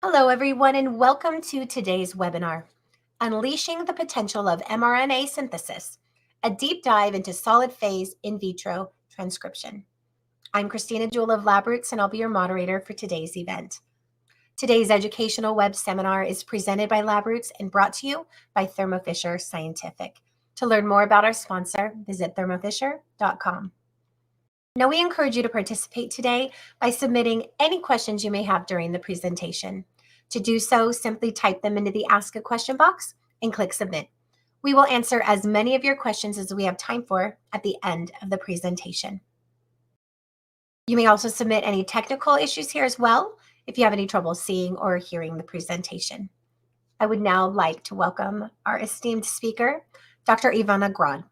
Hello, everyone, and welcome to today's webinar, Unleashing the Potential of mRNA Synthesis, a deep dive into solid phase in vitro transcription. I'm Christina Jewell of LabRoots, and I'll be your moderator for today's event. Today's educational web seminar is presented by LabRoots and brought to you by Thermo Fisher Scientific. To learn more about our sponsor, visit thermofisher.com. Now, we encourage you to participate today by submitting any questions you may have during the presentation. To do so, simply type them into the Ask a Question box and click Submit. We will answer as many of your questions as we have time for at the end of the presentation. You may also submit any technical issues here as well if you have any trouble seeing or hearing the presentation. I would now like to welcome our esteemed speaker, Dr. Iwona Grad,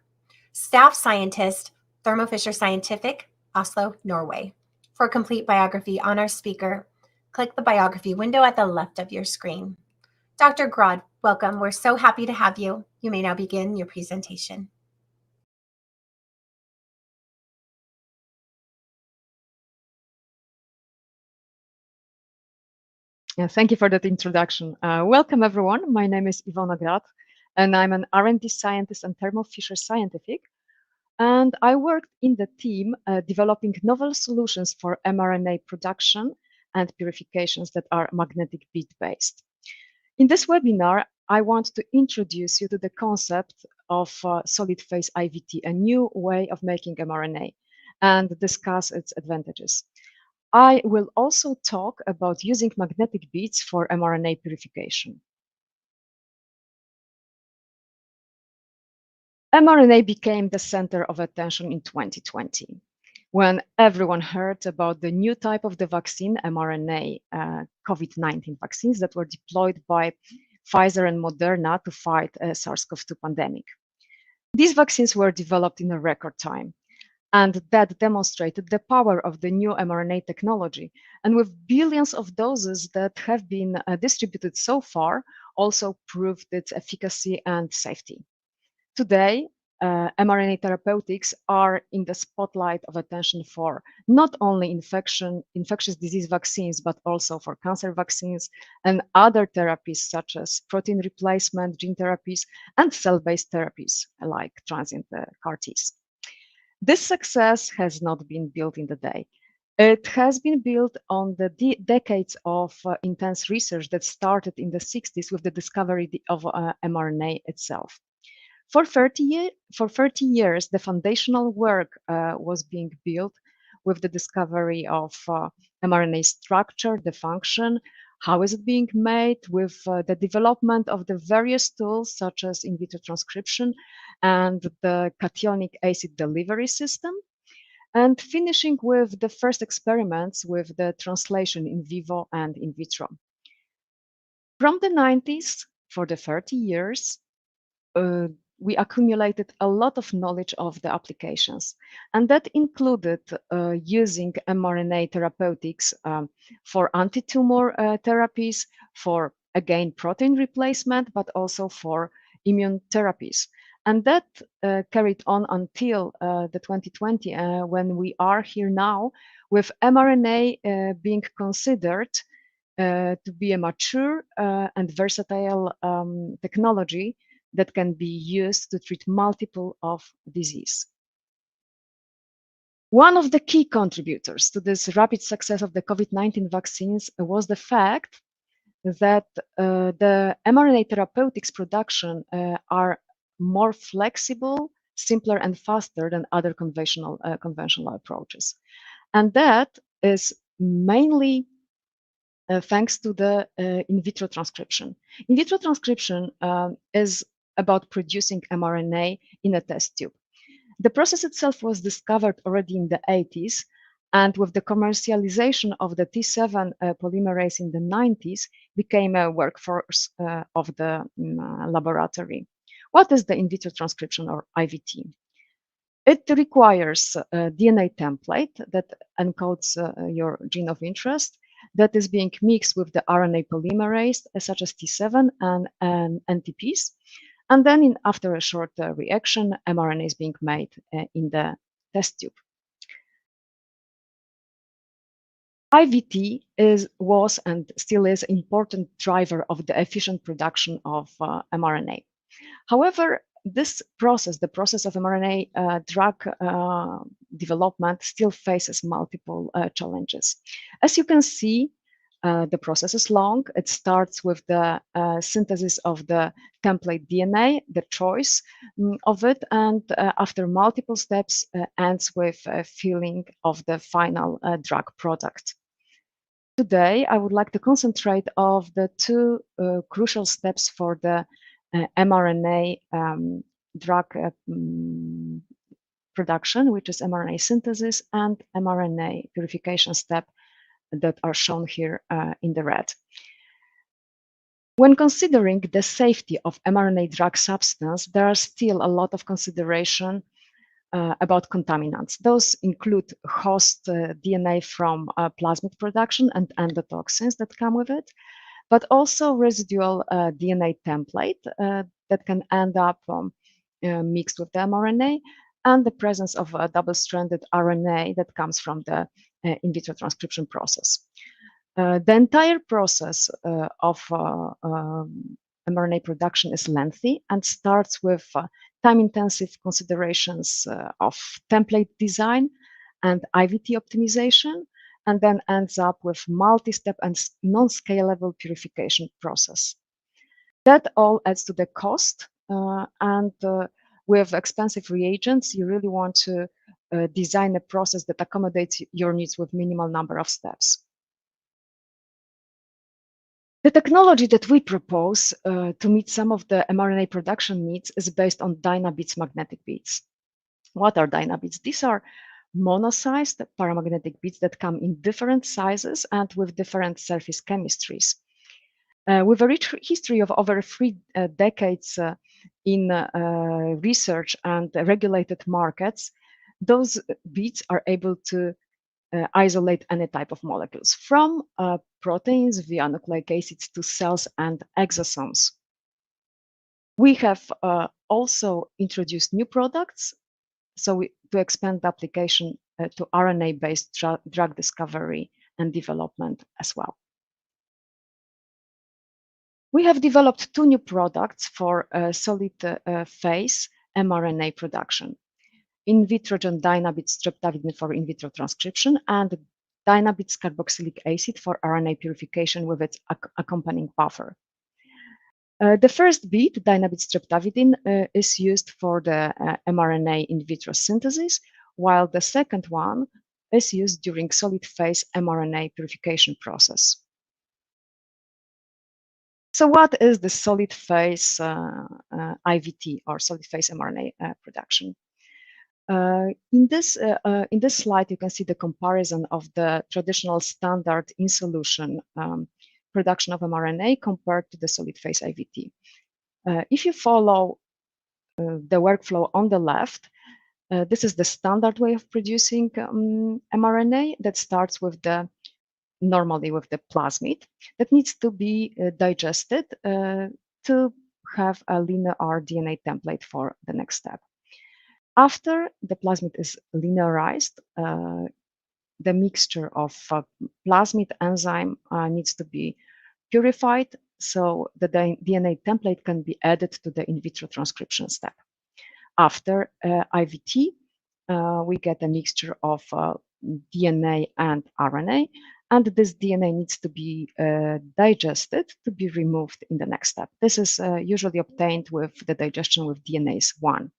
Staff Scientist, Thermo Fisher Scientific, Oslo, Norway. For a complete biography on our speaker, click the biography window at the left of your screen. Dr. Grad, welcome. We're so happy to have you. You may now begin your presentation. Yeah, thank you for that introduction. Welcome, everyone. My name is Iwona Grad, and I'm an R&D scientist at Thermo Fisher Scientific. And I worked in the team developing novel solutions for mRNA production and purifications that are magnetic bead-based. In this webinar, I want to introduce you to the concept of solid phase IVT, a new way of making mRNA, and discuss its advantages. I will also talk about using magnetic beads for mRNA purification. mRNA became the center of attention in 2020 when everyone heard about the new type of the vaccine, mRNA COVID-19 vaccines that were deployed by Pfizer and Moderna to fight a SARS-CoV-2 pandemic. These vaccines were developed in a record time, and that demonstrated the power of the new mRNA technology. And with billions of doses that have been distributed so far, also proved its efficacy and safety. Today, mRNA therapeutics are in the spotlight of attention for not only infectious disease vaccines, but also for cancer vaccines and other therapies such as protein replacement, gene therapies, and cell-based therapies like transient CAR-Ts. This success has not been built in the day. It has been built on the decades of intense research that started in the 60s with the discovery of mRNA itself. For 30 years, the foundational work was being built with the discovery of mRNA structure, the function, how is it being made, with the development of the various tools such as in vitro transcription and the cationic acid delivery system, and finishing with the first experiments with the translation in vivo and in vitro. From the 90s, for the 30 years, we accumulated a lot of knowledge of the applications, and that included using mRNA therapeutics for anti-tumor therapies, for, again, protein replacement, but also for immune therapies. And that carried on until the 2020, when we are here now with mRNA being considered to be a mature and versatile technology that can be used to treat multiple of disease. One of the key contributors to this rapid success of the COVID-19 vaccines was the fact that the mRNA therapeutics production are more flexible, simpler, and faster than other conventional approaches. And that is mainly thanks to the in vitro transcription. In vitro transcription is about producing mRNA in a test tube. The process itself was discovered already in the 80s, and with the commercialization of the T7 polymerase in the 90s, became a workforce of the laboratory. What is the in vitro transcription, or IVT? It requires a DNA template that encodes your gene of interest that is being mixed with the RNA polymerase, such as T7 and NTPs. And then after a short reaction, mRNA is being made in the test tube. IVT was and still is an important driver of the efficient production of mRNA. However, this process, the process of mRNA drug development, still faces multiple challenges. As you can see, the process is long. It starts with the synthesis of the template DNA, the choice of it, and after multiple steps, ends with filling of the final drug product. Today, I would like to concentrate on the two crucial steps for the mRNA drug production, which is mRNA synthesis and mRNA purification step that are shown here in the red. When considering the safety of mRNA drug substance, there are still a lot of consideration about contaminants. Those include host DNA from plasmid production and endotoxins that come with it, but also residual DNA template that can end up mixed with the mRNA, and the presence of a double-stranded RNA that comes from the in vitro transcription process. The entire process of mRNA production is lengthy and starts with time-intensive considerations of template design and IVT optimization, and then ends up with multi-step and non-scalable purification process. That all adds to the cost, and with expensive reagents, you really want to design a process that accommodates your needs with minimal number of steps. The technology that we propose to meet some of the mRNA production needs is based on Dynabeads magnetic beads. What are Dynabeads? These are mono-sized paramagnetic beads that come in different sizes and with different surface chemistries. With a rich history of over 3 decades in research and regulated markets, those beads are able to isolate any type of molecules, from proteins via nucleic acids to cells and exosomes. We have also introduced new products to expand the application to RNA-based drug discovery and development as well. We have developed 2 new products for solid phase mRNA production: in vitro Dynabeads streptavidin for in vitro transcription, and Dynabeads carboxylic acid for RNA purification with its accompanying buffer. The first bead, Dynabeads streptavidin, is used for the mRNA in vitro synthesis, while the second one is used during solid phase mRNA purification process. So what is the solid phase IVT, or solid phase mRNA production? In this slide, you can see the comparison of the traditional standard in solution production of mRNA compared to the solid phase IVT. If you follow the workflow on the left, this is the standard way of producing mRNA that starts with normally with the plasmid that needs to be digested to have a linear DNA template for the next step. After the plasmid is linearized, the mixture of plasmid enzyme needs to be purified, so the DNA template can be added to the in vitro transcription step. After IVT, we get a mixture of DNA and RNA, and this DNA needs to be digested to be removed in the next step. This is usually obtained with the digestion with DNase 1.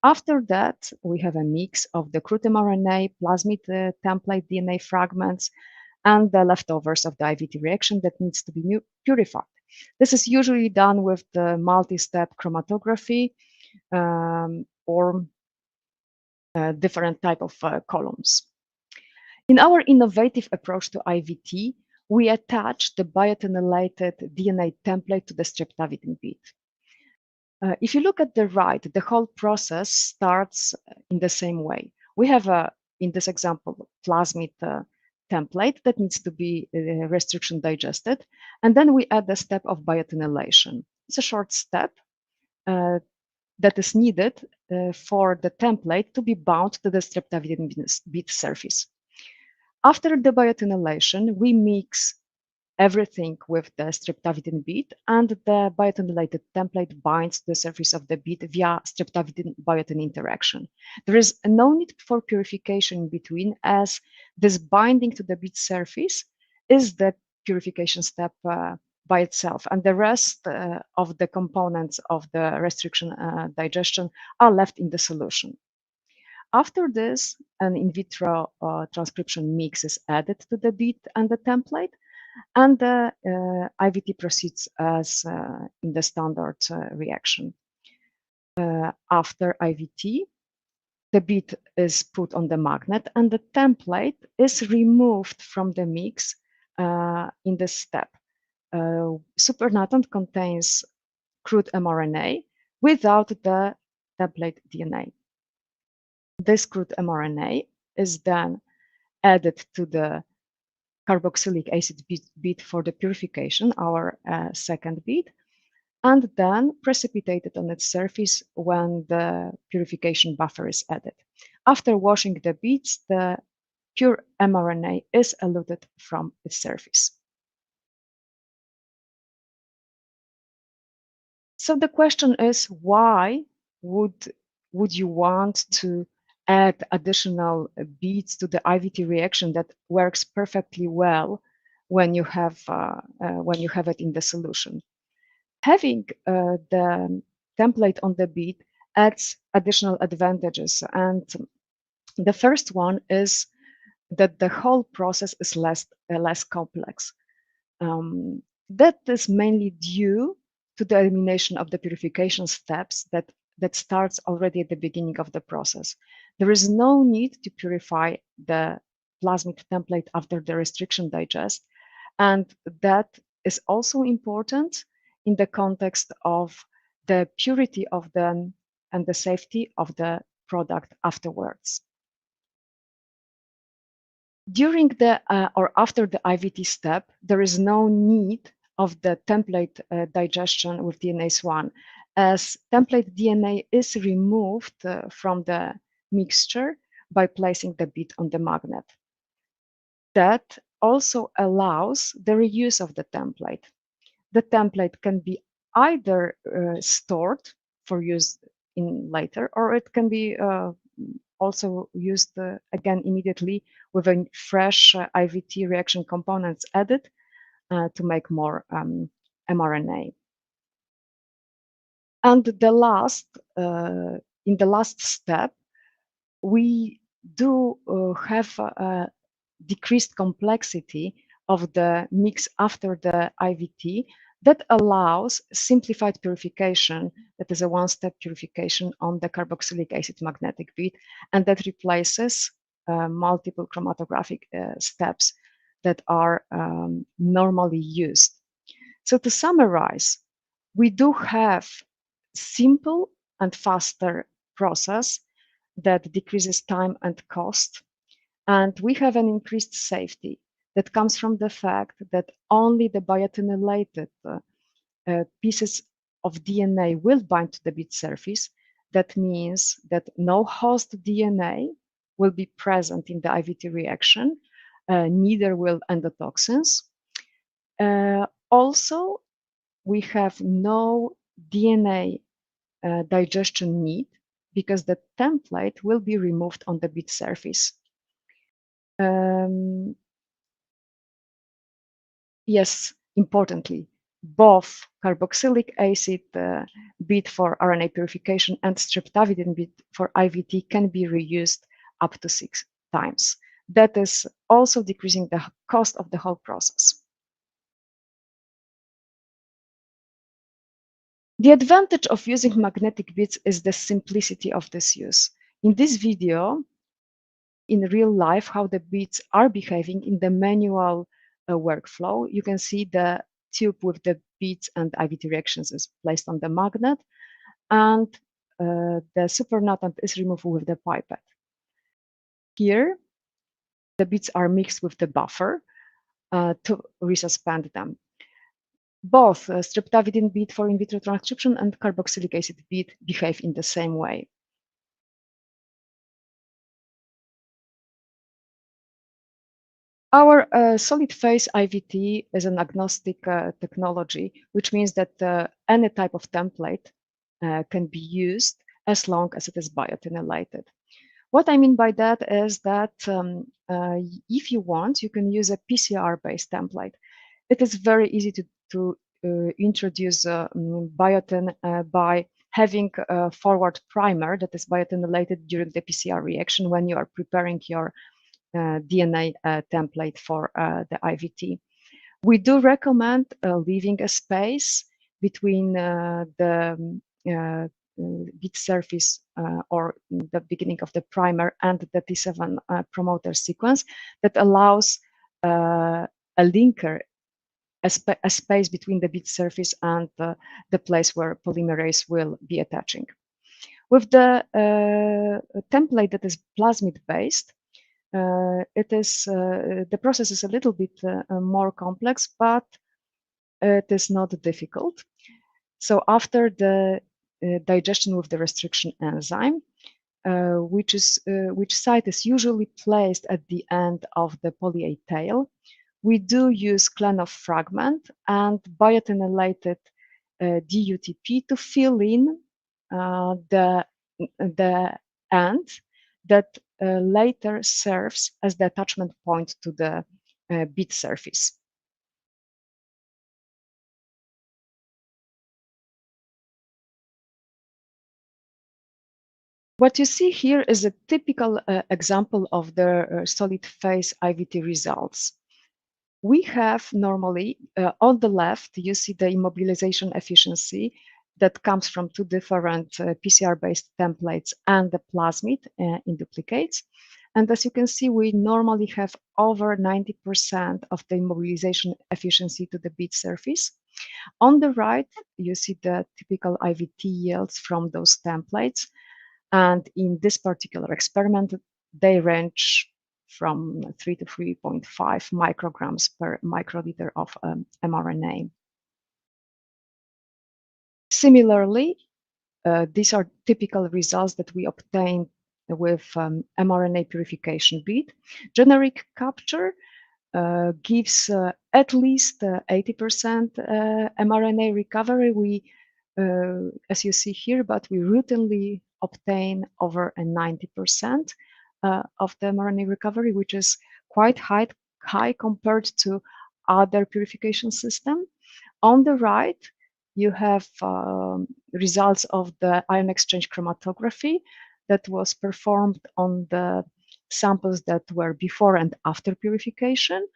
After that, we have a mix of the crude mRNA, plasmid template DNA fragments, and the leftovers of the IVT reaction that needs to be purified. This is usually done with the multi-step chromatography or different type of columns. In our innovative approach to IVT, we attach the biotinylated DNA template to the streptavidin bead. If you look at the right, the whole process starts in the same way. We have, in this example, plasmid template that needs to be restriction digested, and then we add the step of biotinylation. It's a short step that is needed for the template to be bound to the streptavidin bead surface. After the biotinylation, we mix everything with the streptavidin bead, and the biotinylated template binds the surface of the bead via streptavidin-biotin interaction. There is no need for purification in between, as this binding to the bead surface is the purification step by itself, and the rest of the components of the restriction digestion are left in the solution. After this, an in vitro transcription mix is added to the bead and the template, and the IVT proceeds as in the standard reaction. After IVT, the bead is put on the magnet and the template is removed from the mix in this step. Supernatant contains crude mRNA without the template DNA. This crude mRNA is then added to the carboxylic acid bead for the purification, our second bead, and then precipitated on its surface when the purification buffer is added. After washing the beads, the pure mRNA is eluted from its surface. So the question is, why would you want to add additional beads to the IVT reaction that works perfectly well when you have it in the solution? Having the template on the bead adds additional advantages, and the first one is that the whole process is less complex. That is mainly due to the elimination of the purification steps that starts already at the beginning of the process. There is no need to purify the plasmid template after the restriction digest, and that is also important in the context of the purity of them and the safety of the product afterwards. During the or after the IVT step, there is no need of the template digestion with DNase 1, as template DNA is removed from the mixture by placing the bead on the magnet. That also allows the reuse of the template. The template can be either stored for use in later, or it can be also used again immediately with a fresh IVT reaction components added to make more mRNA. And the last, in the last step, we do have a decreased complexity of the mix after the IVT that allows simplified purification, that is a one-step purification on the carboxylic acid magnetic bead, and that replaces multiple chromatographic steps that are normally used. So to summarize, we do have simple and faster process that decreases time and cost, and we have an increased safety that comes from the fact that only the biotinylated pieces of DNA will bind to the bead surface. That means that no host DNA will be present in the IVT reaction, neither will endotoxins. Also, we have no DNA digestion need because the template will be removed on the bead surface. Yes, importantly, both carboxylic acid bead for RNA purification and streptavidin bead for IVT can be reused up to 6 times. That is also decreasing the cost of the whole process. The advantage of using magnetic beads is the simplicity of this use. In this video, in real life, how the beads are behaving in the manual workflow, you can see the tube with the beads and IVT reactions is placed on the magnet, and the supernatant is removed with the pipette. Here, the beads are mixed with the buffer to resuspend them. Both streptavidin bead for in vitro transcription and carboxylic acid bead behave in the same way. Our solid phase IVT is an agnostic technology, which means that any type of template can be used as long as it is biotinylated. What I mean by that is that if you want, you can use a PCR-based template. It is very easy to introduce biotin by having a forward primer that is biotinylated during the PCR reaction when you are preparing your DNA template for the IVT. We do recommend leaving a space between the bead surface or the beginning of the primer and the T7 promoter sequence that allows a linker, a space between the bead surface and the place where polymerase will be attaching. With the template that is plasmid based, the process is a little bit more complex, but it is not difficult. So after the digestion with the restriction enzyme, which site is usually placed at the end of the poly A tail, we do use Klenov fragment and biotinylated DUTP to fill in the end that later serves as the attachment point to the bead surface. What you see here is a typical example of the solid phase IVT results. We have normally, on the left, you see the immobilization efficiency that comes from two different PCR-based templates and the plasmid in duplicates. And as you can see, we normally have over 90% of the immobilization efficiency to the bead surface. On the right, you see the typical IVT yields from those templates. And in this particular experiment, they range from 3 to 3.5 micrograms per microliter of mRNA. Similarly, these are typical results that we obtained with mRNA purification bead. Generic capture gives at least 80% mRNA recovery. As you see here, but we routinely obtain over a 90% of the mRNA recovery, which is quite high compared to other purification system. On the right, you have results of the ion exchange chromatography that was performed on the samples that were before and after purification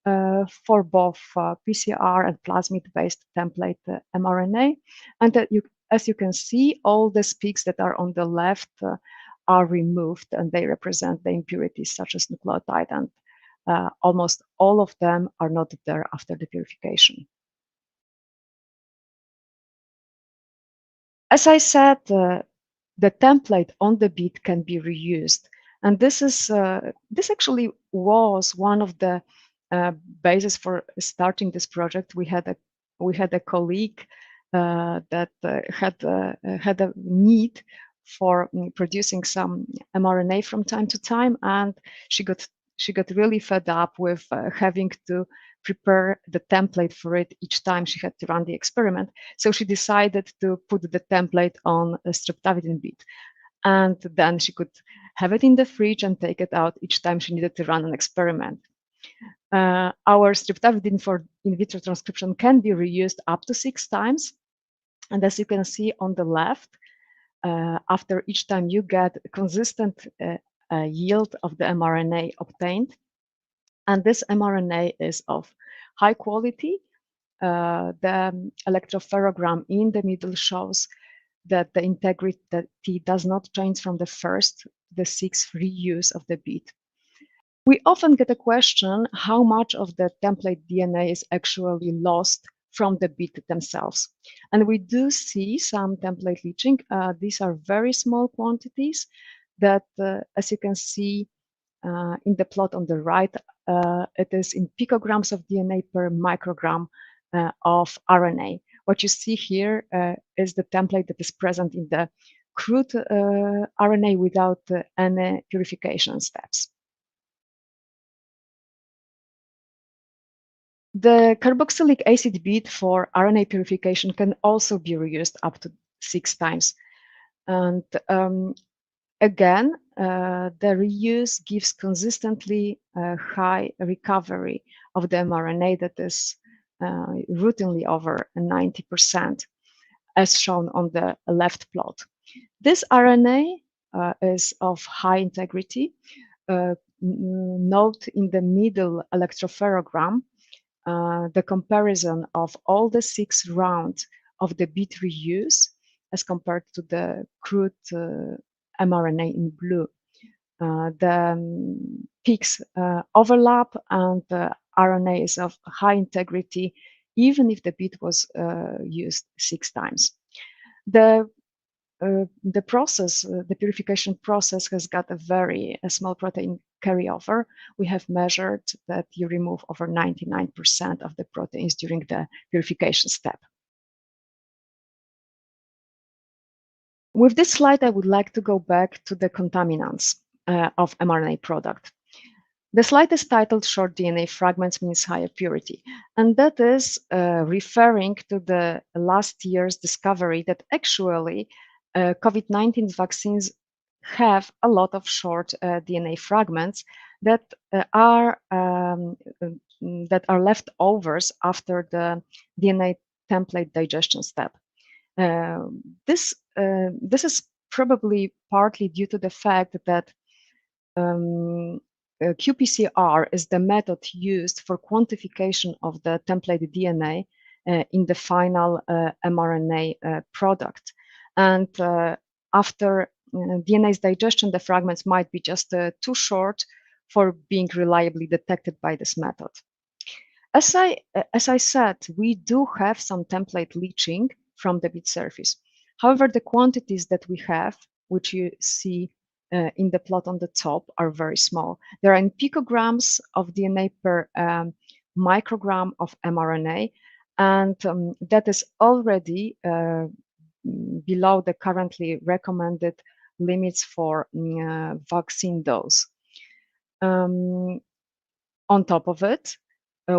for both PCR and plasmid-based template mRNA. And as you can see, all the peaks that are on the left are removed, and they represent the impurities such as nucleotide, and almost all of them are not there after the purification. As I said, the template on the bead can be reused, and this actually was one of the basis for starting this project. We had a colleague that had a need for producing some mRNA from time to time, and she got really fed up with having to prepare the template for it each time she had to run the experiment. So she decided to put the template on a streptavidin bead, and then she could have it in the fridge and take it out each time she needed to run an experiment. Our streptavidin for in vitro transcription can be reused up to 6 times. And as you can see on the left, after each time you get a consistent yield of the mRNA obtained. And this mRNA is of high quality. The electropherogram in the middle shows that the integrity does not change from the first to the 6th reuse of the bead. We often get a question how much of the template DNA is actually lost from the bead themselves. And we do see some template leaching. These are very small quantities that, as you can see in the plot on the right, it is in picograms of DNA per microgram of RNA. What you see here is the template that is present in the crude RNA without any purification steps. The carboxylic acid bead for RNA purification can also be reused up to 6 times. And again, the reuse gives consistently high recovery of the mRNA that is routinely over 90%, as shown on the left plot. This RNA is of high integrity. Note in the middle electropherogram the comparison of all the 6 rounds of the bead reuse as compared to the crude mRNA in blue. The peaks overlap, and the RNA is of high integrity, even if the bead was used 6 times. The process, the purification process, has got a very small protein carryover. We have measured that you remove over 99% of the proteins during the purification step. With this slide, I would like to go back to the contaminants of mRNA product. The slide is titled Short DNA Fragments Means Higher Purity, and that is referring to the last year's discovery that actually COVID-19 vaccines have a lot of short DNA fragments that are leftovers after the DNA template digestion step. This is probably partly due to the fact that qPCR is the method used for quantification of the template DNA in the final mRNA product. And after DNA's digestion, the fragments might be just too short for being reliably detected by this method. As I said, we do have some template leaching from the bead surface. However, the quantities that we have, which you see in the plot on the top, are very small. They are in picograms of DNA per microgram of mRNA, and that is already below the currently recommended limits for vaccine dose. On top of it,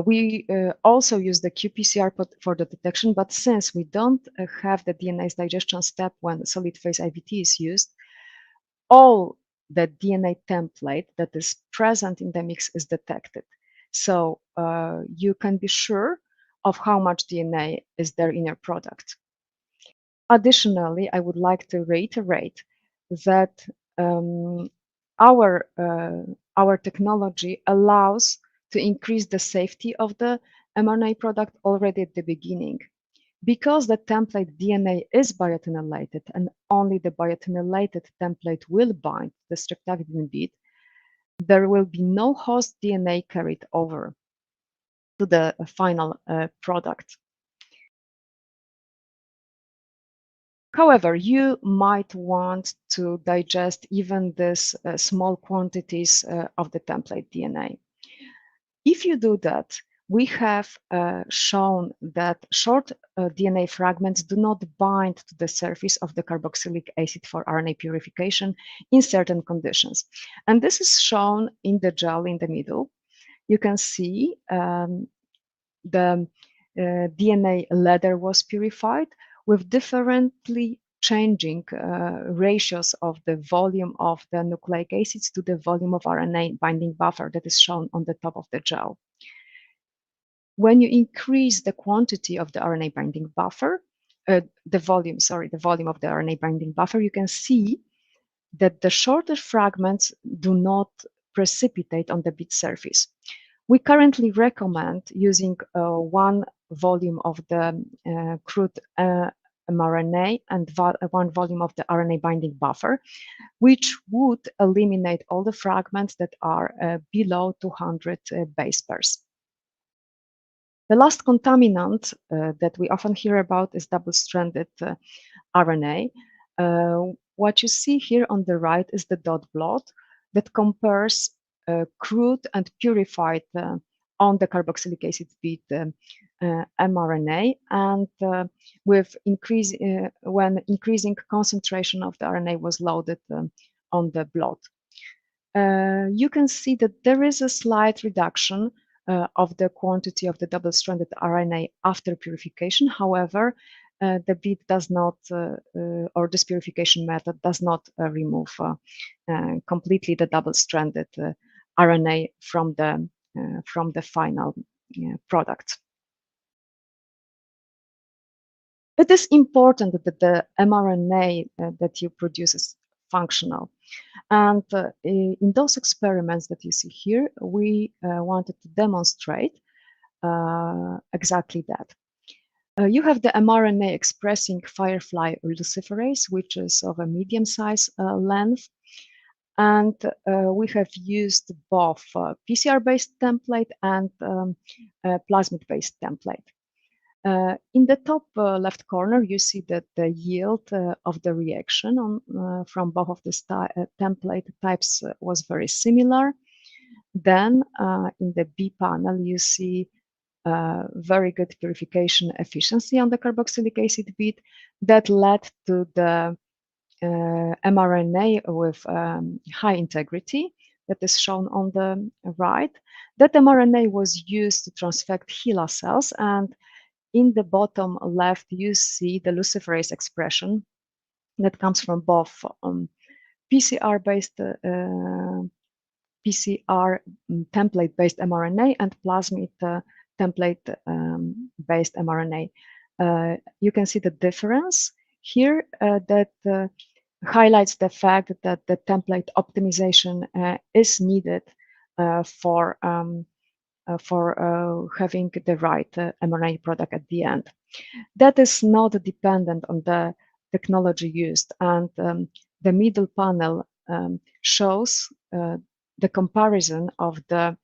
we also use the qPCR for the detection, but since we don't have the DNA's digestion step when solid phase IVT is used, all the DNA template that is present in the mix is detected. So you can be sure of how much DNA is there in your product. Additionally, I would like to reiterate that our technology allows to increase the safety of the mRNA product already at the beginning. Because the template DNA is biotinylated and only the biotinylated template will bind the streptavidin bead, there will be no host DNA carried over to the final product. However, you might want to digest even these small quantities of the template DNA. If you do that, we have shown that short DNA fragments do not bind to the surface of the carboxylic acid for RNA purification in certain conditions. And this is shown in the gel in the middle. You can see the DNA ladder was purified with differently changing ratios of the volume of the nucleic acids to the volume of RNA binding buffer that is shown on the top of the gel. When you increase the quantity of the RNA binding buffer, the volume of the RNA binding buffer, you can see that the shorter fragments do not precipitate on the bead surface. We currently recommend using 1 volume of the crude mRNA and 1 volume of the RNA binding buffer, which would eliminate all the fragments that are below 200 base pairs. The last contaminant that we often hear about is double-stranded RNA. What you see here on the right is the dot plot that compares crude and purified on the carboxylic acid bead mRNA, and with when increasing concentration of the RNA was loaded on the blot. You can see that there is a slight reduction of the quantity of the double-stranded RNA after purification. However, the bead does not, or this purification method does not remove completely the double-stranded RNA from the final product. It is important that the mRNA that you produce is functional. And in those experiments that you see here, we wanted to demonstrate exactly that. You have the mRNA expressing firefly luciferase, which is of a medium size length. And we have used both PCR-based template and plasmid-based template. In the top left corner, you see that the yield of the reaction from both of the template types was very similar. Then in the B panel, you see very good purification efficiency on the carboxylic acid bead that led to the mRNA with high integrity that is shown on the right. That mRNA was used to transfect HeLa cells, and in the bottom left, you see the luciferase expression that comes from both PCR-based PCR template-based mRNA and plasmid template-based mRNA. You can see the difference here that highlights the fact that the template optimization is needed for having the right mRNA product at the end. That is not dependent on the technology used, and the middle panel shows the comparison of the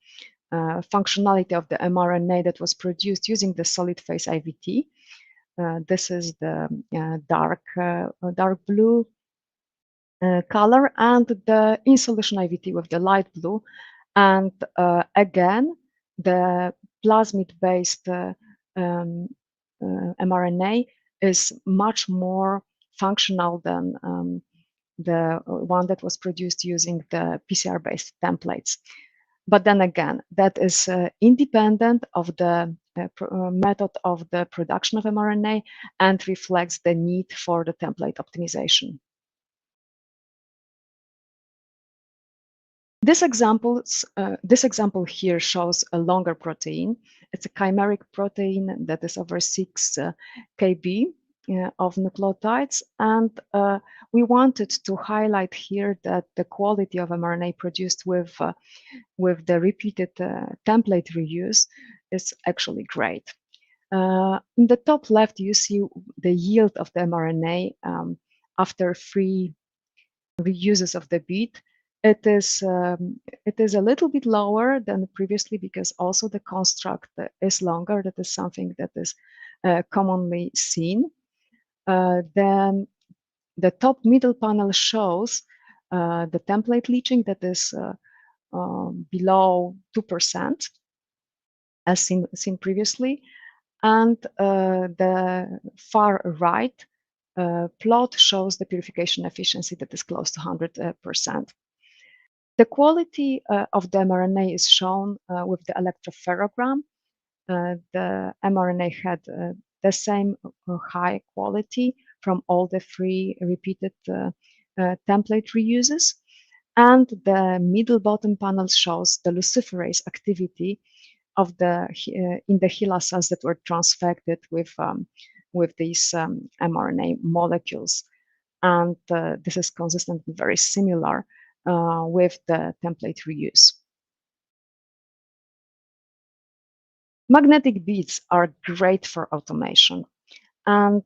functionality of the mRNA that was produced using the solid phase IVT. This is the dark blue color, and the in solution IVT with the light blue. And again, the plasmid-based mRNA is much more functional than the one that was produced using the PCR-based templates. But then again, that is independent of the method of the production of mRNA and reflects the need for the template optimization. This example here shows a longer protein. It's a chimeric protein that is over 6 kb of nucleotides, and we wanted to highlight here that the quality of mRNA produced with the repeated template reuse is actually great. In the top left, you see the yield of the mRNA after 3 reuses of the bead. It is a little bit lower than previously because also the construct is longer. That is something that is commonly seen. Then the top middle panel shows the template leaching that is below 2%, as seen previously. And the far right plot shows the purification efficiency that is close to 100%. The quality of the mRNA is shown with the electropherogram. The mRNA had the same high quality from all the 3 repeated template reuses. And the middle bottom panel shows the luciferase activity of in the HeLa cells that were transfected with these mRNA molecules. And this is consistent and very similar with the template reuse. Magnetic beads are great for automation. And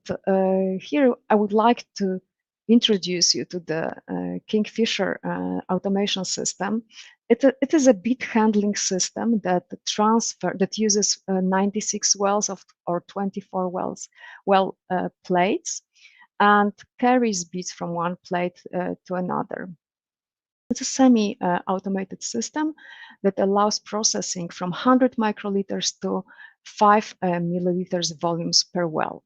here I would like to introduce you to the Kingfisher automation system. It is a bead handling system that uses 96 wells or 24 well plates and carries beads from one plate to another. It's a semi-automated system that allows processing from 100 microliters to 5 milliliters volumes per well.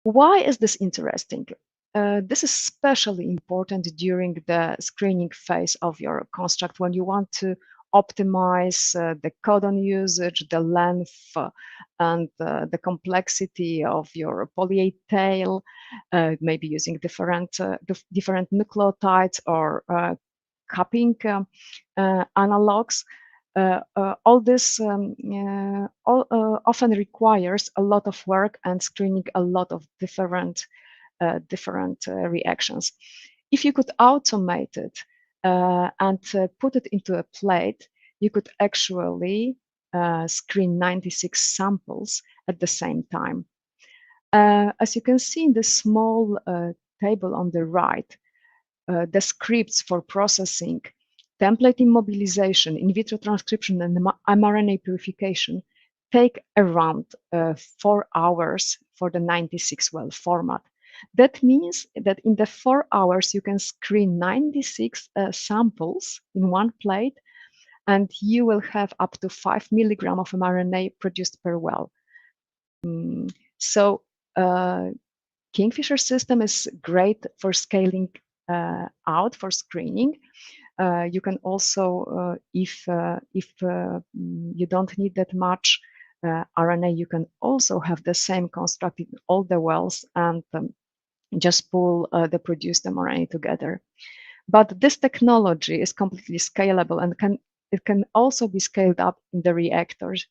Why is this interesting? This is especially important during the screening phase of your construct when you want to optimize the codon usage, the length, and the complexity of your poly-A tail, maybe using different nucleotides or capping analogs. All this often requires a lot of work and screening a lot of different reactions. If you could automate it and put it into a plate, you could actually screen 96 samples at the same time. As you can see in the small table on the right, the scripts for processing, template immobilization, in vitro transcription, and mRNA purification take around 4 hours for the 96-well format. That means that in the 4 hours, you can screen 96 samples in one plate, and you will have up to 5 milligrams of mRNA produced per well. So Kingfisher system is great for scaling out for screening. You can also, if you don't need that much RNA, you can also have the same construct in all the wells and just pull the produced mRNA together. But this technology is completely scalable and it can also be scaled up in the reactors,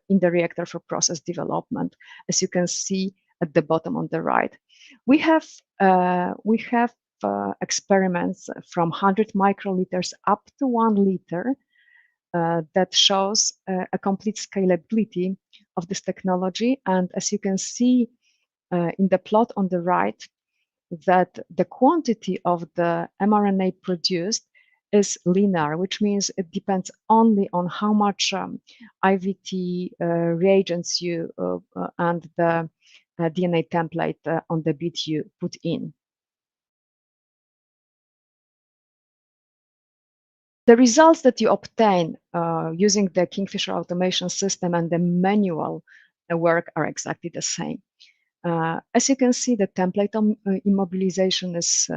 in the reactor for process development, as you can see at the bottom on the right. We have experiments from 100 microliters up to 1 liter that shows a complete scalability of this technology. And as you can see in the plot on the right, that the quantity of the mRNA produced is linear, which means it depends only on how much IVT reagents you and the DNA template on the bead you put in. The results that you obtain using the Kingfisher automation system and the manual work are exactly the same. As you can see, the template immobilization is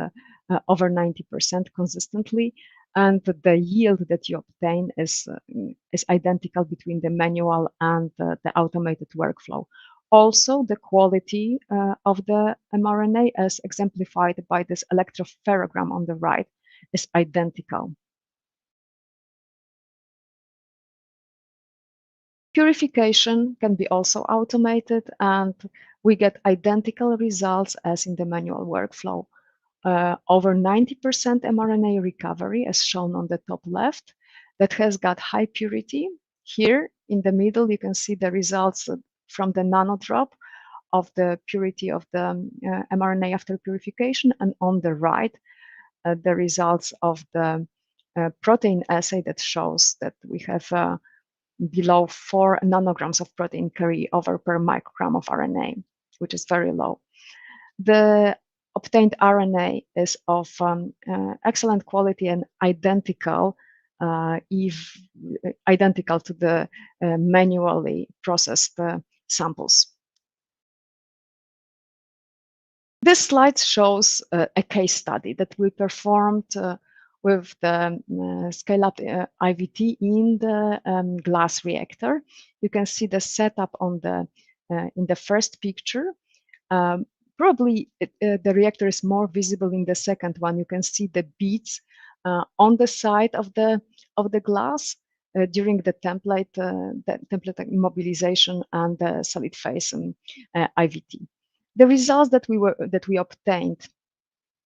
over 90% consistently, and the yield that you obtain is identical between the manual and the automated workflow. Also, the quality of the mRNA, as exemplified by this electropherogram on the right, is identical. Purification can be also automated, and we get identical results as in the manual workflow. Over 90% mRNA recovery, as shown on the top left, that has got high purity. Here in the middle, you can see the results from the nanodrop of the purity of the mRNA after purification, and on the right, the results of the protein assay that shows that we have below 4 nanograms of protein carry over per microgram of RNA, which is very low. The obtained RNA is of excellent quality and identical to the manually processed samples. This slide shows a case study that we performed with the scale-up IVT in the glass reactor. You can see the setup on the in the first picture. Probably the reactor is more visible in the second one. You can see the beads on the side of the glass during the template immobilization and the solid phase IVT. The results that we obtained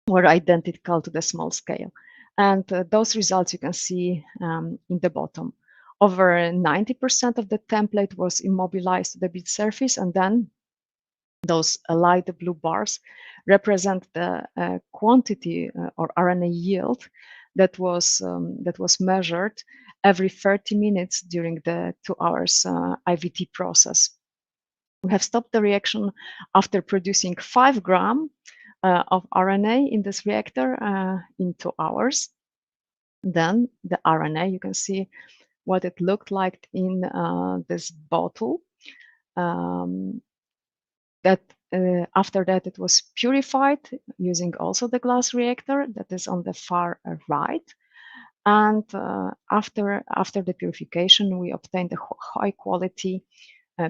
were identical to the small scale. And those results you can see in the bottom. Over 90% of the template was immobilized to the bead surface, and then those light blue bars represent the quantity or RNA yield that was measured every 30 minutes during the 2 hours IVT process. We have stopped the reaction after producing 5 grams of RNA in this reactor in 2 hours. Then the RNA, you can see what it looked like in this bottle. After that, it was purified using also the glass reactor that is on the far right. And after the purification, we obtain the high quality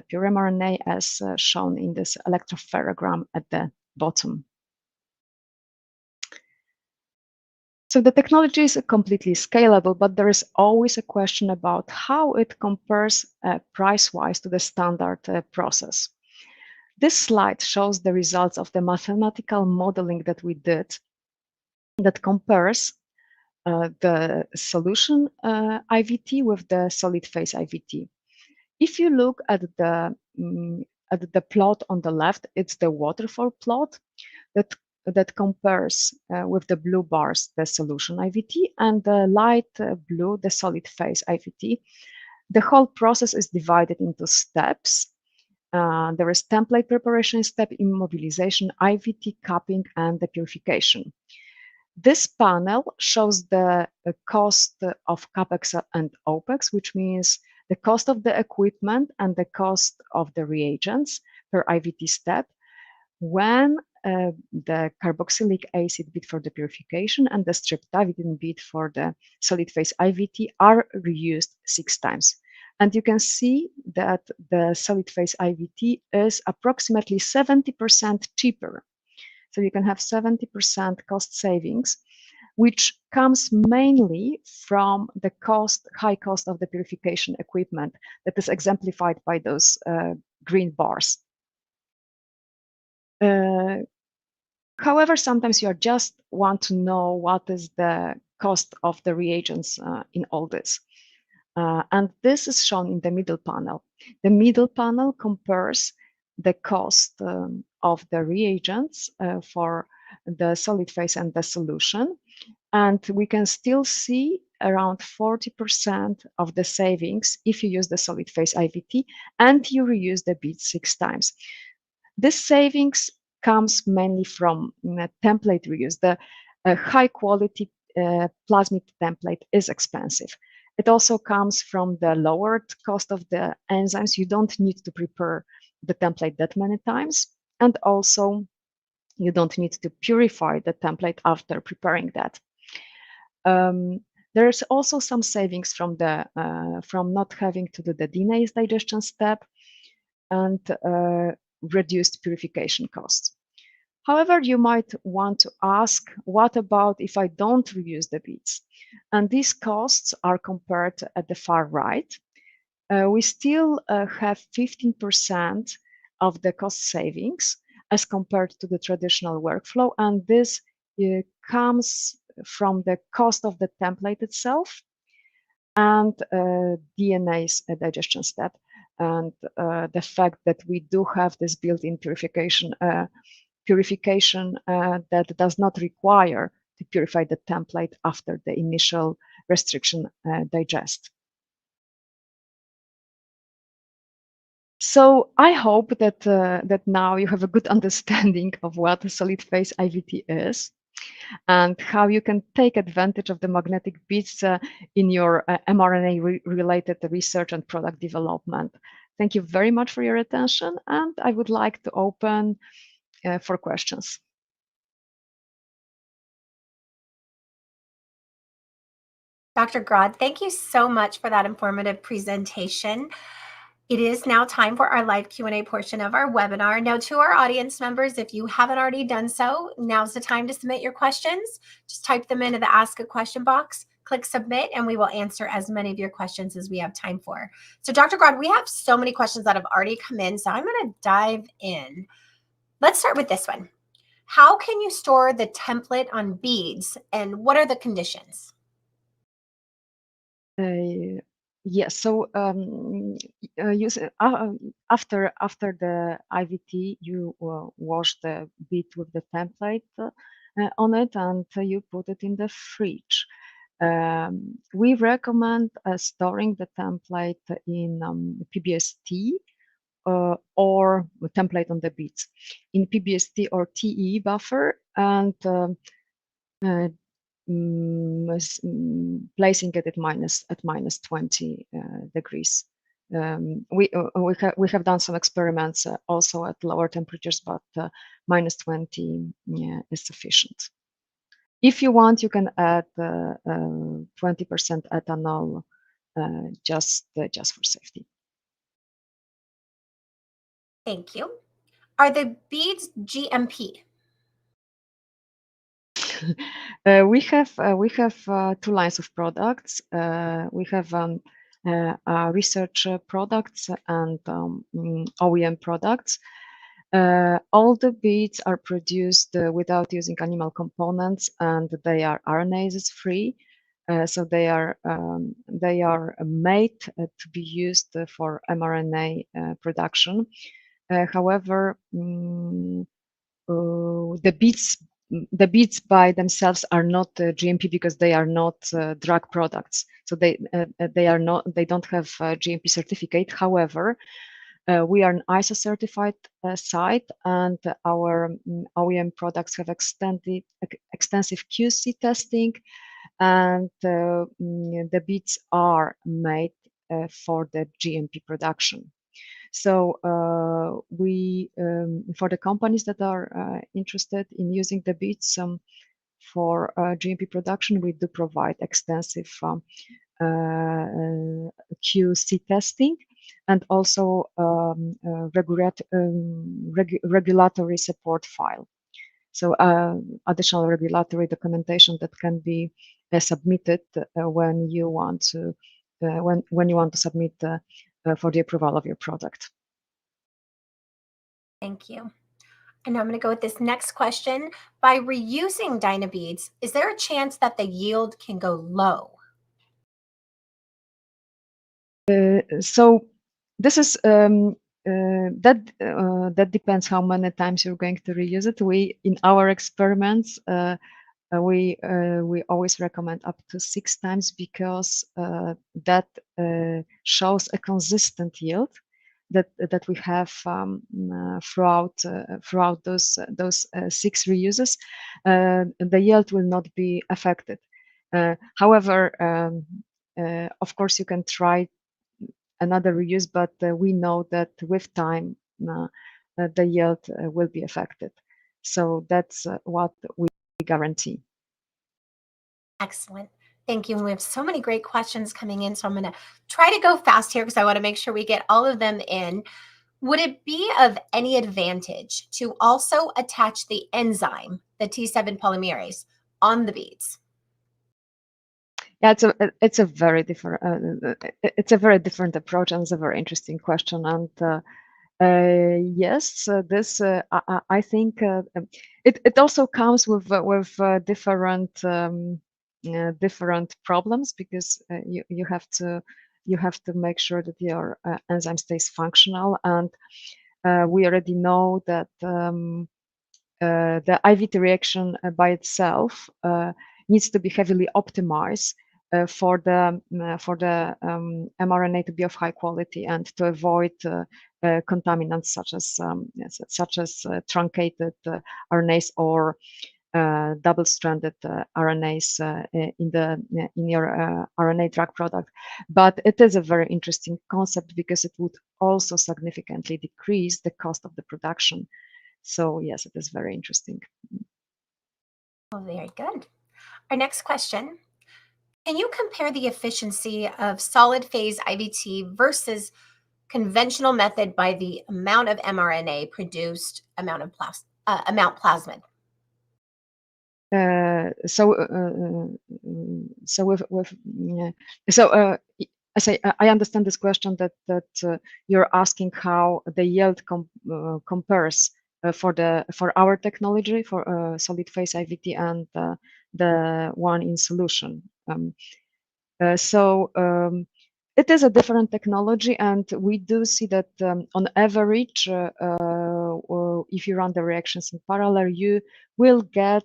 pure mRNA as shown in this electropherogram at the bottom. So the technology is completely scalable, but there is always a question about how it compares price-wise to the standard process. This slide shows the results of the mathematical modeling that we did that compares the solution IVT with the solid phase IVT. If you look at the plot on the left, it's the waterfall plot that compares with the blue bars the solution IVT and the light blue the solid phase IVT. The whole process is divided into steps. There is template preparation step, immobilization, IVT capping, and the purification. This panel shows the cost of CapEx and OpEx, which means the cost of the equipment and the cost of the reagents per IVT step when the carboxylic acid bead for the purification and the streptavidin bead for the solid phase IVT are reused 6 times. And you can see that the solid phase IVT is approximately 70% cheaper. So you can have 70% cost savings, which comes mainly from the high cost of the purification equipment that is exemplified by those green bars. However, sometimes you just want to know what is the cost of the reagents in all this. And this is shown in the middle panel. The middle panel compares the cost of the reagents for the solid phase and the solution. And we can still see around 40% of the savings if you use the solid phase IVT and you reuse the bead 6 times. This savings comes mainly from template reuse. The high quality plasmid template is expensive. It also comes from the lowered cost of the enzymes. You don't need to prepare the template that many times. And also, you don't need to purify the template after preparing that. There's also some savings from not having to do the DNase digestion step and reduced purification costs. However, you might want to ask, what about if I don't reuse the beads? And these costs are compared at the far right. We still have 15% of the cost savings as compared to the traditional workflow. And this comes from the cost of the template itself and DNase digestion step. And the fact that we do have this built-in purification that does not require to purify the template after the initial restriction digest. So I hope that now you have a good understanding of what a solid phase IVT is and how you can take advantage of the magnetic beads in your mRNA-related research and product development. Thank you very much for your attention, and I would like to open for questions. Dr. Grad, thank you so much for that informative presentation. It is now time for our live Q&A portion of our webinar. Now, to our audience members, if you haven't already done so, now's the time to submit your questions. Just type them into the Ask a Question box, click Submit, and we will answer as many of your questions as we have time for. So, Dr. Grad, we have so many questions that have already come in, so I'm going to dive in. Let's start with this one. How can you store the template on beads, and what are the conditions? Yes, so after the IVT, you wash the bead with the template on it, and you put it in the fridge. We recommend storing the template in PBST or template on the beads in PBST or TE buffer, and placing it at minus 20 degrees. We have done some experiments also at lower temperatures, but minus 20 is sufficient. If you want, you can add 20% ethanol just for safety. Thank you. Are the beads GMP? We have two lines of products. We have research products and OEM products. All the beads are produced without using animal components, and they are RNase free. So they are made to be used for mRNA production. However, the beads by themselves are not GMP because they are not drug products. So they don't have GMP certificate. However, we are an ISO certified site, and our OEM products have extensive QC testing, and the beads are made for the GMP production. So we, for the companies that are interested in using the beads for GMP production, we do provide extensive QC testing and also regulatory support file. So additional regulatory documentation that can be submitted when you want to submit for the approval of your product. Thank you. And I'm going to go with this next question. By reusing Dynabeads, is there a chance that the yield can go low? So this is that depends how many times you're going to reuse it. We, in our experiments, we always recommend up to 6 times because that shows a consistent yield that we have throughout those 6 reuses. The yield will not be affected. However, of course, you can try another reuse, but we know that with time the yield will be affected. So that's what we guarantee. Excellent. Thank you. And we have so many great questions coming in. So I'm going to try to go fast here because I want to make sure we get all of them in. Would it be of any advantage to also attach the enzyme, the T7 polymerase, on the beads? Yeah, it's a very different approach, and it's a very interesting question. And yes, this I think it also comes with different problems because you have to make sure that your enzyme stays functional, and we already know that the IVT reaction by itself needs to be heavily optimized for the mRNA to be of high quality and to avoid contaminants such as truncated RNAs or double-stranded RNAs in your RNA drug product. But it is a very interesting concept because it would also significantly decrease the cost of the production. So yes, it is very interesting. Oh, very good. Our next question. Can you compare the efficiency of solid phase IVT versus conventional method by the amount of mRNA produced, amount plasmid? I understand this question that you're asking how the yield compares for our technology for solid phase IVT and the one in solution. It is a different technology, and we do see that on average, if you run the reactions in parallel, you will get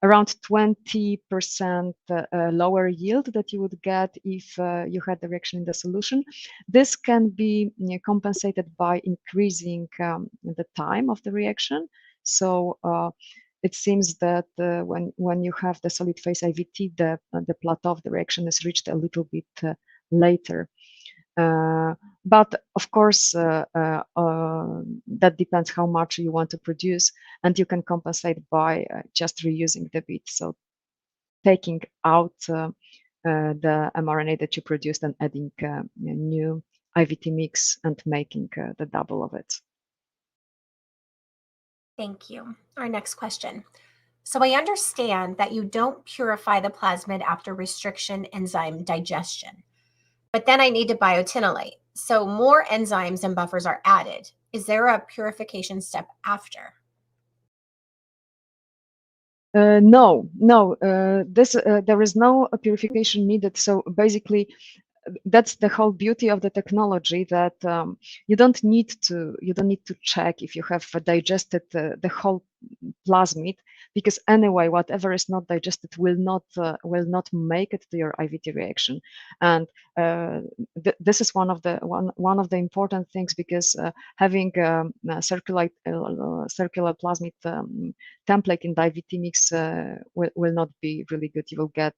around 20% lower yield that you would get if you had the reaction in the solution. This can be compensated by increasing the time of the reaction. So it seems that when you have the solid phase IVT, the plateau of the reaction is reached a little bit later. But of course, that depends how much you want to produce, and you can compensate by just reusing the bead. So taking out the mRNA that you produced and adding a new IVT mix and making the double of it. Thank you. Our next question. So I understand that you don't purify the plasmid after restriction enzyme digestion, but then I need to biotinylate. So more enzymes and buffers are added. Is there a purification step after? No, no. There is no purification needed. So basically, that's the whole beauty of the technology, that you don't need to check if you have digested the whole plasmid, because anyway, whatever is not digested will not make it to your IVT reaction. And this is one of the important things, because having a circular plasmid template in the IVT mix will not be really good. You will get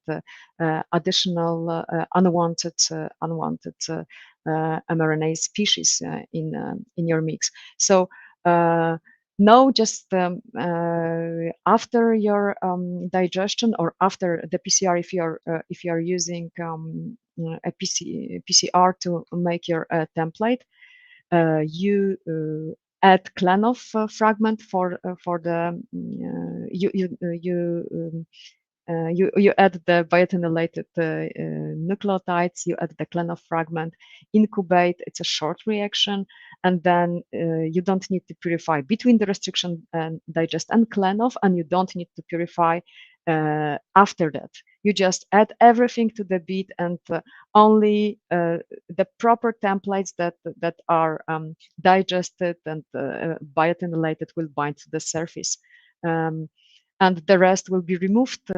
additional unwanted mRNA species in your mix. So no, just after your digestion, or after the PCR, if you are using a PCR to make your template, you add Klenov fragment for the you add the biotinylated nucleotides, you add the Klenov fragment, incubate. It's a short reaction, and then you don't need to purify between the restriction and digest and Klenov, and you don't need to purify after that. You just add everything to the bead, and only the proper templates that are digested and biotinylated will bind to the surface. And the rest will be removed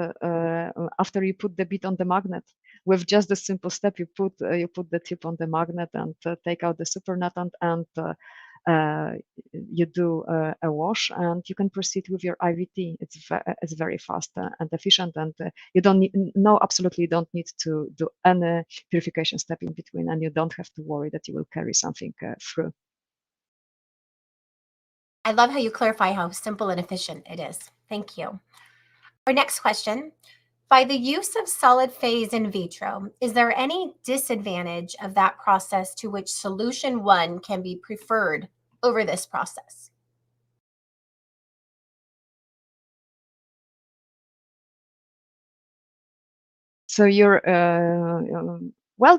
after you put the bead on the magnet. With just a simple step, you put the tip on the magnet and take out the supernatant, and you do a wash, and you can proceed with your IVT. It's very fast and efficient, and you don't need, no, absolutely you don't need to do any purification step in between, and you don't have to worry that you will carry something through. I love how you clarify how simple and efficient it is. Thank you. Our next question. By the use of solid phase in vitro, is there any disadvantage of that process to which solution one can be preferred over this process? So you're well,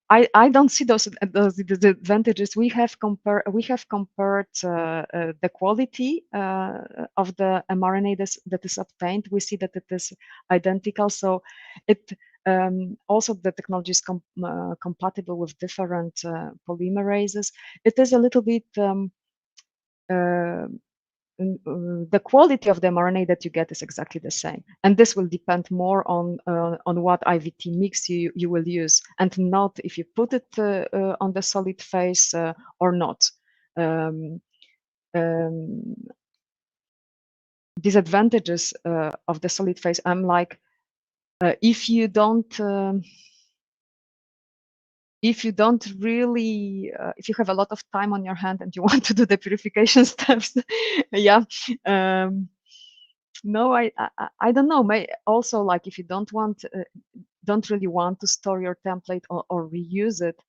I don't see those disadvantages. We have compared the quality of the mRNA that is obtained. We see that it is identical. So it also, the technology is compatible with different polymerases. It is a little bit the quality of the mRNA that you get is exactly the same, and this will depend more on what IVT mix you will use, and not if you put it on the solid phase or not. Disadvantages of the solid phase, I'm like, if you don't really, if you have a lot of time on your hand and you want to do the purification steps, yeah. No, I don't know. May also, like, if you don't really want to store your template or reuse it,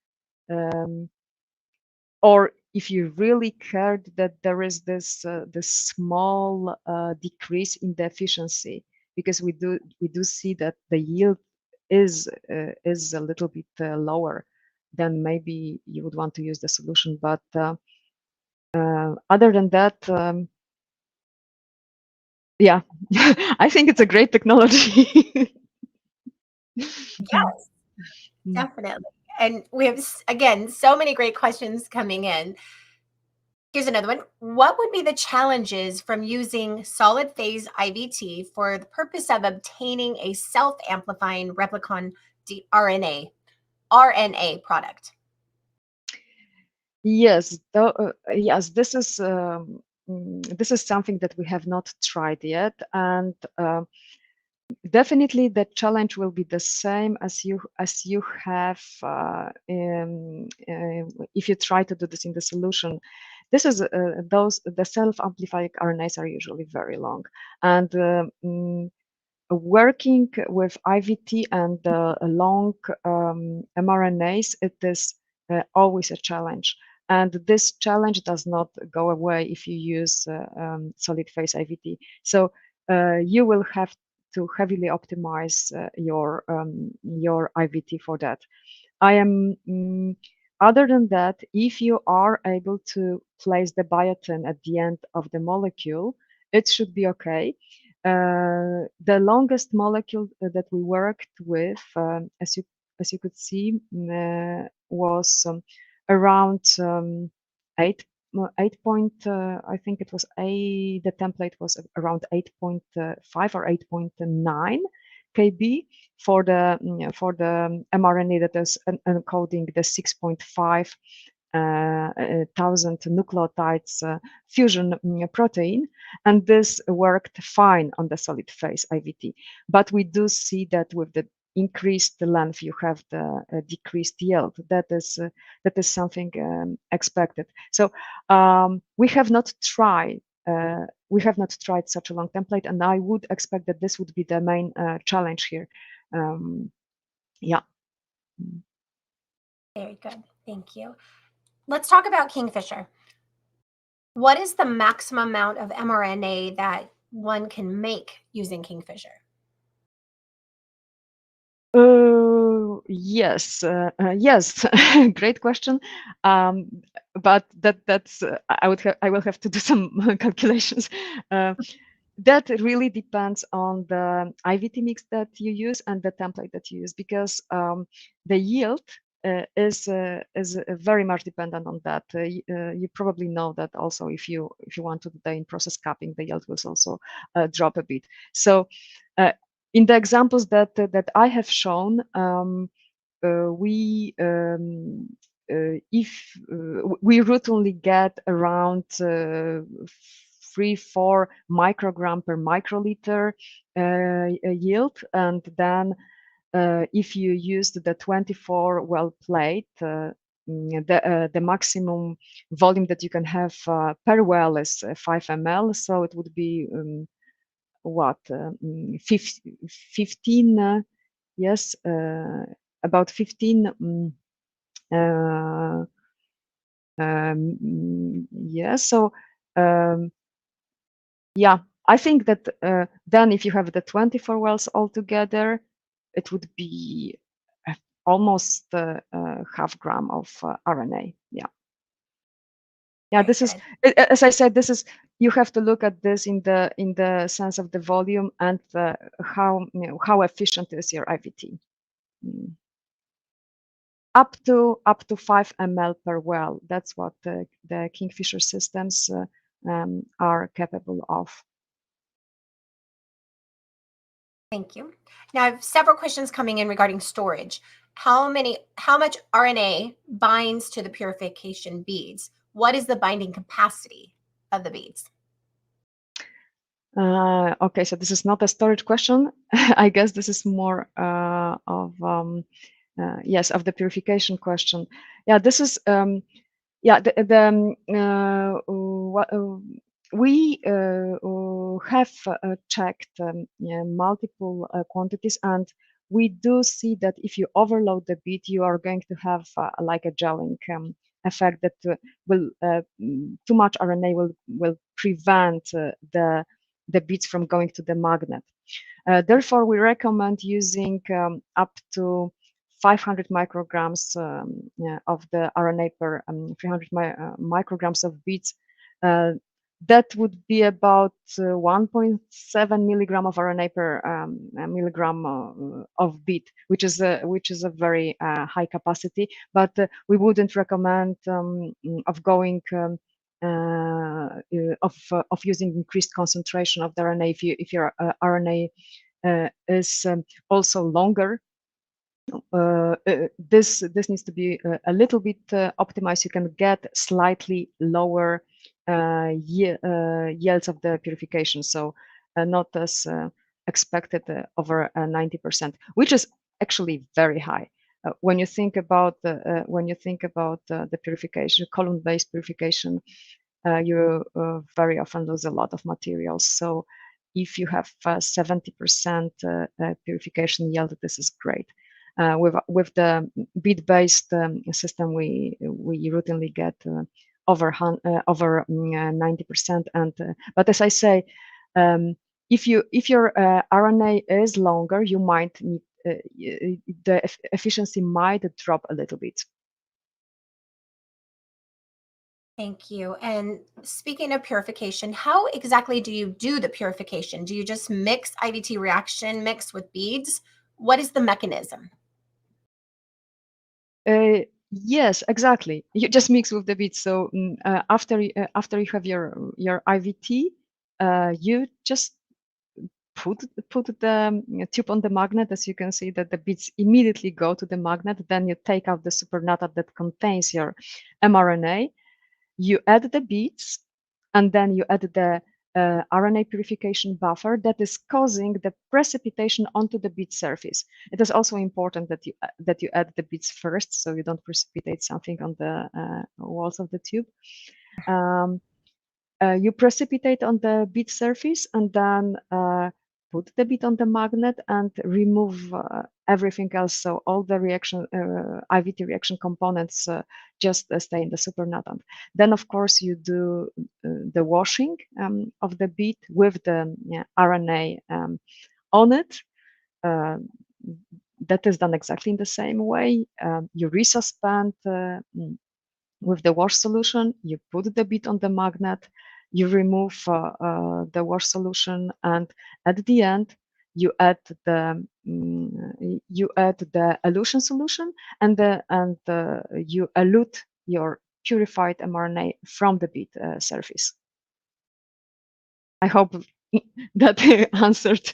or if you really cared that there is this small decrease in the efficiency, because we do see that the yield is a little bit lower, then maybe you would want to use the solution. But other than that, yeah, I think it's a great technology. Yes, definitely. And we have, again, so many great questions coming in. Here's another one. What would be the challenges from using solid phase IVT for the purpose of obtaining a self-amplifying replicon RNA product? Yes, yes, this is something that we have not tried yet, and Definitely, the challenge will be the same as you have if you try to do this in the solution. This is the self-amplifying RNAs are usually very long, and working with IVT and long mRNAs, it is always a challenge. And this challenge does not go away if you use solid phase IVT. So you will have to heavily optimize your IVT for that. Other than that, if you are able to place the biotin at the end of the molecule, it should be okay. The longest molecule that we worked with, as you could see, was around 8 8 point, I think it was the template was around 8.5 or 8.9 kb for the mRNA that is encoding the 6.5 thousand nucleotides fusion protein, and this worked fine on the solid phase IVT. But we do see that with the increased length, you have the decreased yield. That is something expected. So we have not tried. Such a long template, and I would expect that this would be the main challenge here. Yeah. Very good. Thank you. Let's talk about Kingfisher. What is the maximum amount of mRNA that one can make using Kingfisher? Yes, yes, great question. But that's I will have to do some calculations. That really depends on the IVT mix that you use and the template that you use, because the yield is very much dependent on that. You probably know that also if you want to do the in-process capping, the yield will also drop a bit. So in the examples that I have shown, we routinely get around 3-4 microgram per microliter yield, and then if you use the 24 well plate, the maximum volume that you can have per well is 5 ml. So it would be what 15 yes, about 15 yes. So yeah, I think that then if you have the 24 wells altogether, it would be almost half gram of RNA. Yeah. Yeah, this is, as I said, this is, you have to look at this in the sense of the volume and how efficient is your IVT. Up to 5 ml per well. That's what the Kingfisher systems are capable of. Thank you. Now I have several questions coming in regarding storage. How much RNA binds to the purification beads? What is the binding capacity of the beads? Okay, so this is not a storage question. I guess this is more of yes, of the purification question. Yeah, this is yeah, we have checked multiple quantities, and we do see that if you overload the bead, you are going to have like a gelling effect that will too much RNA will prevent the beads from going to the magnet. Therefore, we recommend using up to 500 micrograms of the RNA per 300 micrograms of beads. That would be about 1.7 milligram of RNA per milligram of bead, which is a very high capacity. But we wouldn't recommend of going of using increased concentration of the RNA if your RNA is also longer. This needs to be a little bit optimized. You can get slightly lower yields of the purification, so not as expected over 90%, which is actually very high. When you think about the purification, column-based purification, you very often lose a lot of materials. So if you have 70% purification yield, this is great. With the bead-based system, we routinely get over 90%. And but as I say, if your RNA is longer, you might need the efficiency might drop a little bit. Thank you. And speaking of purification, how exactly do you do the purification? Do you just mix IVT reaction mix with beads? What is the mechanism? Yes, exactly. You just mix with the beads. So after you have your IVT, you just put the tube on the magnet. As you can see, that the beads immediately go to the magnet. Then you take out the supernatant that contains your mRNA. You add the beads, and then you add the RNA purification buffer that is causing the precipitation onto the bead surface. It is also important that you add the beads first, so you don't precipitate something on the walls of the tube. You precipitate on the bead surface, and then put the bead on the magnet and remove everything else. So all the IVT reaction components just stay in the supernatant. Then, of course, you do the washing of the bead with the RNA on it. That is done exactly in the same way. You resuspend with the wash solution. You put the bead on the magnet. You remove the wash solution, and at the end, you add the elution solution, and you elute your purified mRNA from the bead surface. I hope that answered.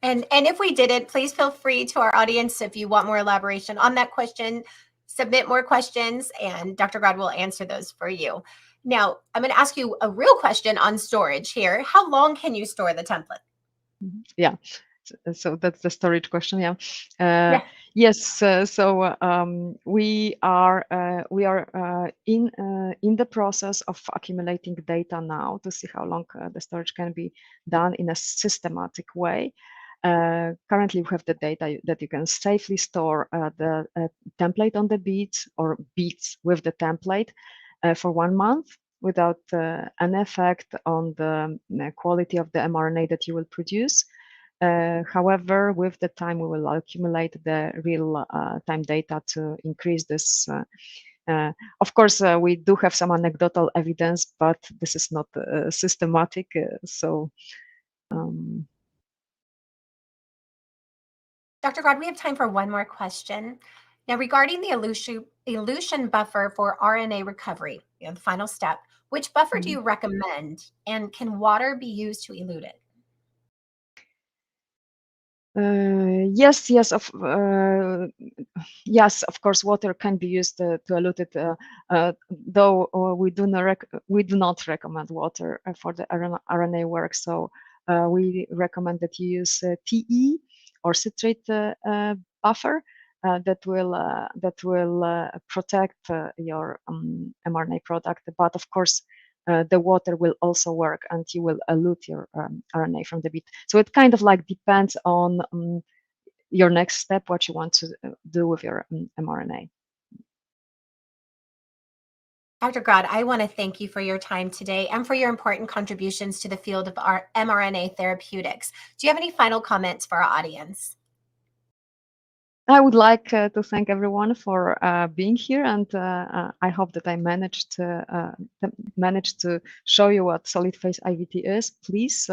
And if we didn't, please feel free to our audience if you want more elaboration on that question. Submit more questions, and Dr. Grad will answer those for you. Now, I'm going to ask you a real question on storage here. How long can you store the template? Yeah, so that's the storage question. Yeah. Yeah. Yes. So we are in the process of accumulating data now to see how long the storage can be done in a systematic way. Currently, we have the data that you can safely store the template on the beads or beads with the template for 1 month without an effect on the quality of the mRNA that you will produce. However, with the time, we will accumulate the real time data to increase this. Of course, we do have some anecdotal evidence, but this is not systematic. Dr. Grad, we have time for one more question. Now, regarding the elution buffer for RNA recovery, the final step, which buffer do you recommend, and can water be used to elute it? Yes, of course, water can be used to elute it. Though we do not recommend water for the RNA work. So we recommend that you use TE or citrate buffer that will protect your mRNA product. But of course, the water will also work, and you will elute your RNA from the bead. So it kind of like depends on your next step, what you want to do with your mRNA. Dr. Grad, I want to thank you for your time today and for your important contributions to the field of our mRNA therapeutics. Do you have any final comments for our audience? I would like to thank everyone for being here, and I hope that I managed to show you what solid phase IVT is. Please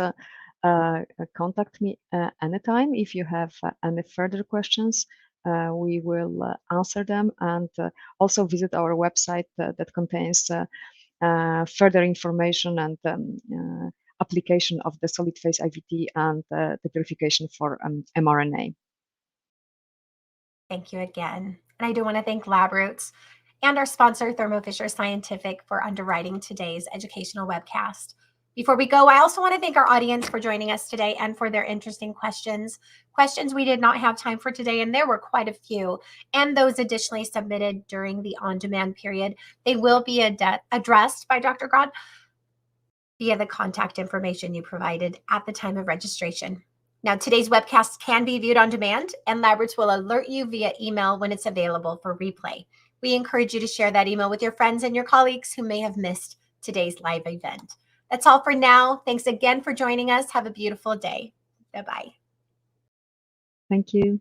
contact me anytime if you have any further questions. We will answer them, and also visit our website that contains further information and application of the solid phase IVT and the purification for mRNA. Thank you again. And I do want to thank LabRoots and our sponsor, Thermo Fisher Scientific, for underwriting today's educational webcast. Before we go, I also want to thank our audience for joining us today and for their interesting questions. Questions we did not have time for today, and there were quite a few, and those additionally submitted during the on-demand period. They will be addressed by Dr. Grad via the contact information you provided at the time of registration. Now, today's webcast can be viewed on demand, and Labyrinth will alert you via email when it's available for replay. We encourage you to share that email with your friends and your colleagues who may have missed today's live event. That's all for now. Thanks again for joining us. Have a beautiful day. Bye-bye. Thank you.